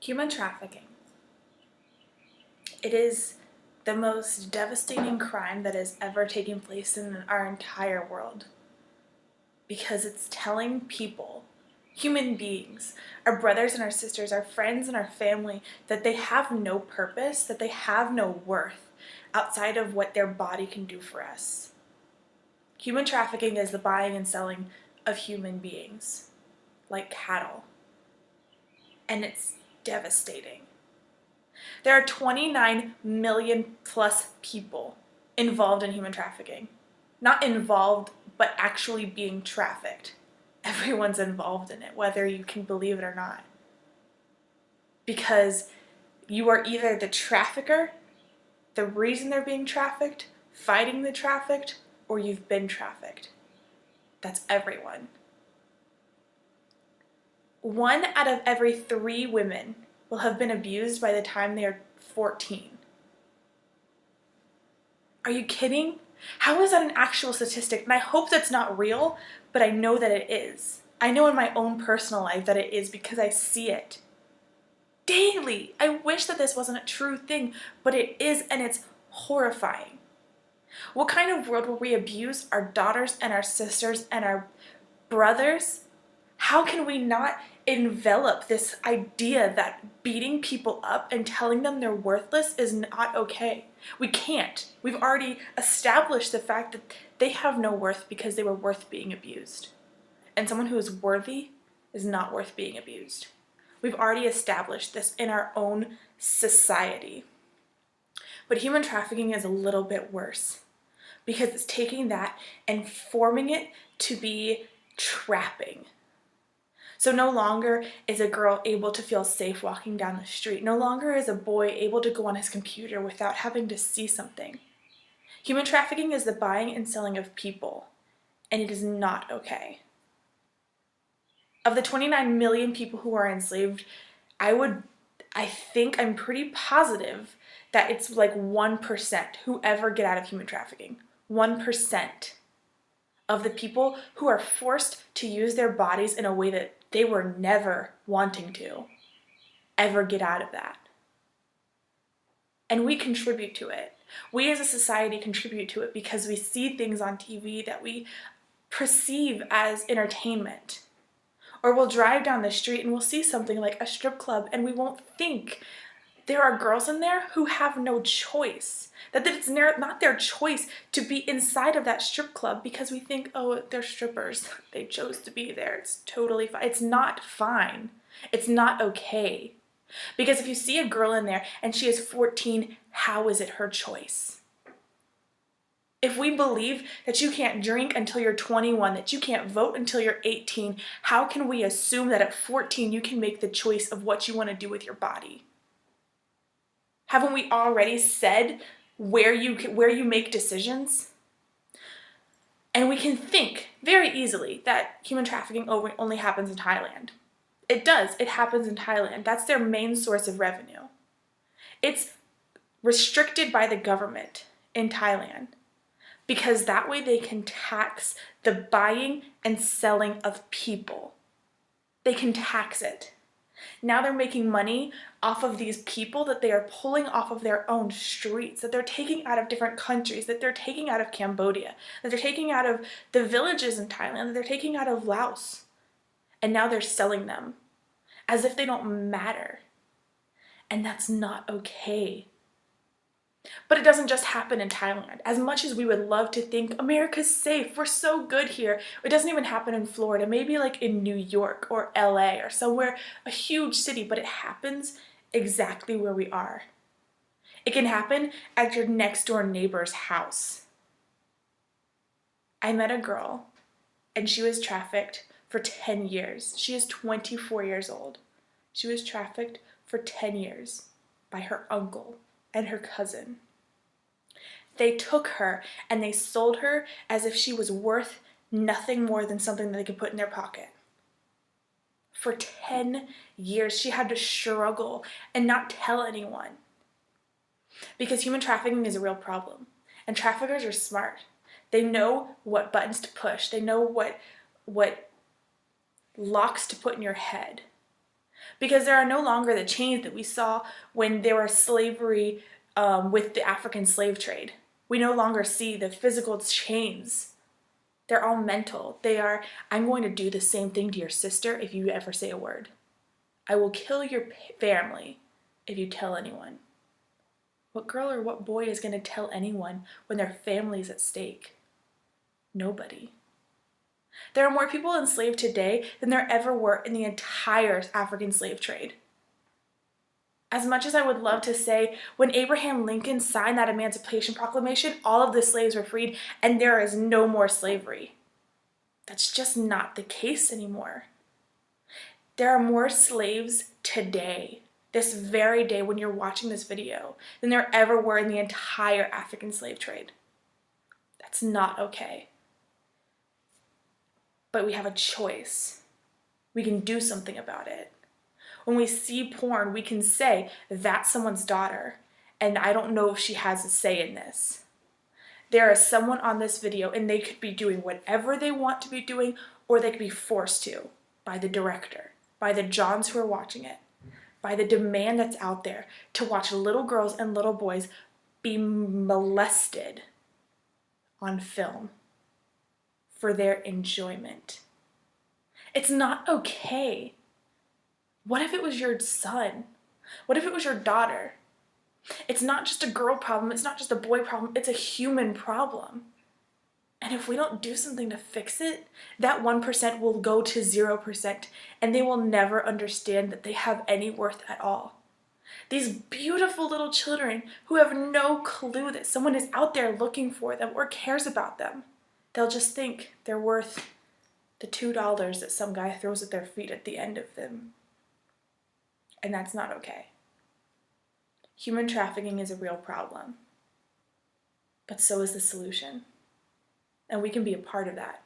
Human trafficking. It is the most devastating crime that has ever taken place in our entire world, because it's telling people, human beings, our brothers and our sisters, our friends and our family, that they have no purpose, that they have no worth outside of what their body can do for us. Human trafficking is the buying and selling of human beings, like cattle, and it's devastating. There are 29 million plus people involved in human trafficking. Not involved, but actually being trafficked. Everyone's involved in it, whether you can believe it or not. Because you are either the trafficker, the reason they're being trafficked, fighting the trafficked, or you've been trafficked. That's everyone. 1 out of every 3 women will have been abused by the time they are 14. Are you kidding? How is that an actual statistic? And I hope that's not real, but I know that it is. I know in my own personal life that it is because I see it daily. I wish that this wasn't a true thing, but it is, and it's horrifying. What kind of world will we abuse our daughters and our sisters and our brothers? How can we not envelop this idea that beating people up and telling them they're worthless is not okay? We can't. We've already established the fact that they have no worth because they were worth being abused. And someone who is worthy is not worth being abused. We've already established this in our own society. But human trafficking is a little bit worse because it's taking that and forming it to be trapping. So no longer is a girl able to feel safe walking down the street. No longer is a boy able to go on his computer without having to see something. Human trafficking is the buying and selling of people, and it is not okay. Of the 29 million people who are enslaved, I'm pretty positive that it's like 1% who ever get out of human trafficking. 1% of the people who are forced to use their bodies in a way that they were never wanting to ever get out of that. And we contribute to it. We as a society contribute to it because we see things on TV that we perceive as entertainment. Or we'll drive down the street and we'll see something like a strip club and we won't think there are girls in there who have no choice. That it's not their choice to be inside of that strip club because we think, oh, they're strippers. They chose to be there. It's totally fine. It's not fine. It's not okay. Because if you see a girl in there and she is 14, how is it her choice? If we believe that you can't drink until you're 21, that you can't vote until you're 18, how can we assume that at 14 you can make the choice of what you want to do with your body? Haven't we already said where you make decisions? And we can think very easily that human trafficking only happens in Thailand. It does. It happens in Thailand. That's their main source of revenue. It's restricted by the government in Thailand because that way they can tax the buying and selling of people. They can tax it. Now they're making money off of these people that they are pulling off of their own streets, that they're taking out of different countries, that they're taking out of Cambodia, that they're taking out of the villages in Thailand, that they're taking out of Laos. And now they're selling them as if they don't matter. And that's not okay. But it doesn't just happen in Thailand. As much as we would love to think America's safe, we're so good here, it doesn't even happen in Florida, maybe like in New York or LA or somewhere, a huge city, but it happens exactly where we are. It can happen at your next door neighbor's house. I met a girl and she was trafficked for 10 years. She is 24 years old. She was trafficked for 10 years by her uncle and her cousin. They took her and they sold her as if she was worth nothing more than something that they could put in their pocket. For 10 years, she had to struggle and not tell anyone. Because human trafficking is a real problem. And traffickers are smart. They know what buttons to push. They know what locks to put in your head. because there are no longer the chains that we saw when there was slavery with the African slave trade. We no longer see the physical chains. They're all mental. They are, I'm going to do the same thing to your sister if you ever say a word. I will kill your family if you tell anyone. What girl or what boy is going to tell anyone when their family is at stake? Nobody. There are more people enslaved today than there ever were in the entire African slave trade. As much as I would love to say, when Abraham Lincoln signed that Emancipation Proclamation, all of the slaves were freed and there is no more slavery. That's just not the case anymore. There are more slaves today, this very day when you're watching this video, than there ever were in the entire African slave trade. That's not okay. But we have a choice. We can do something about it. When we see porn, we can say, that's someone's daughter, and I don't know if she has a say in this. There is someone on this video, and they could be doing whatever they want to be doing, or they could be forced to by the director, by the Johns who are watching it, by the demand that's out there to watch little girls and little boys be molested on film for their enjoyment. It's not okay. What if it was your son? What if it was your daughter? It's not just a girl problem. It's not just a boy problem. It's a human problem. And if we don't do something to fix it, that 1% will go to 0%, and they will never understand that they have any worth at all. These beautiful little children who have no clue that someone is out there looking for them or cares about them, they'll just think they're worth the $2 that some guy throws at their feet at the end of them. And that's not okay. Human trafficking is a real problem, but so is the solution. And we can be a part of that.